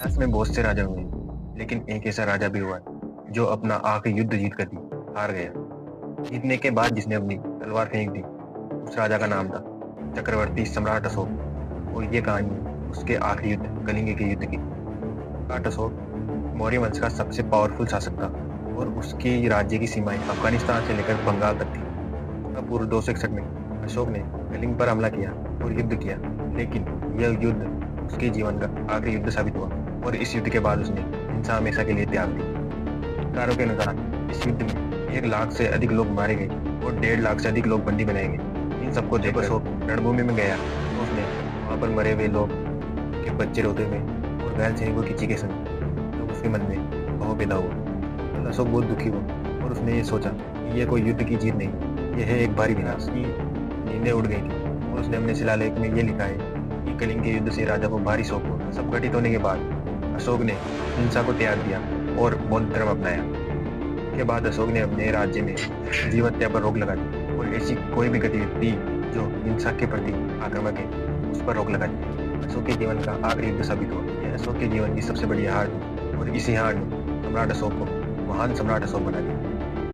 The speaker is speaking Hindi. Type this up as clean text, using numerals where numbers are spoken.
इतिहास में बहुत से राजा हुए, लेकिन एक ऐसा राजा भी हुआ जो अपना आखिरी युद्ध जीत कर भी हार गया। जीतने के बाद जिसने अपनी तलवार फेंक दी, उस राजा का नाम था चक्रवर्ती सम्राट अशोक। और ये कहानी उसके आखिरी युद्ध कलिंग के युद्ध की। सम्राट अशोक मौर्य वंश का सबसे पावरफुल शासक था और उसकी राज्य की सीमाएं अफगानिस्तान से लेकर बंगाल तक थी। उसका पूर्व 261 में अशोक ने कलिंग पर हमला किया और युद्ध किया, लेकिन यह युद्ध उसके जीवन का आखिरी युद्ध साबित हुआ और इस युद्ध के बाद उसने हिंसा हमेशा के लिए त्याग दी। अधिकारों के अनुसार इस युद्ध में 1 लाख से अधिक लोग मारे गए और 1.5 लाख से अधिक लोग बंदी बनाए गए। इन सबको देखकर अशोक रणभूमि में गया तो उसने वहां पर मरे हुए लोग के बच्चे रोते हुए और घायल सैनिकों की चीखें सुनी। तब उसके मन में भाव पैदा हुआ। कल अशोक बहुत दुखी हुआ और उसने ये सोचा कि यह कोई युद्ध की जीत नहीं, यह है एक भारी विनाश की। नींदें उड़ गई थी और उसने अपने शिलालेख में ये लिखा है कि कलिंग के युद्ध से राजा को भारी शोक हुआ। सब घटित होने के बाद अशोक ने हिंसा को त्याग दिया और बौद्ध धर्म अपनाया। के बाद अशोक ने अपने राज्य में जीव हत्या पर रोक लगा दी और ऐसी कोई भी गतिविधि जो हिंसा के प्रति आक्रामक है उस पर रोक लगा दी। अशोक के जीवन का आखिरी युद्ध साबित हुआ। यह अशोक के जीवन की सबसे बड़ी हार थी और इसी हार ने सम्राट अशोक को महान सम्राट अशोक बना दिया।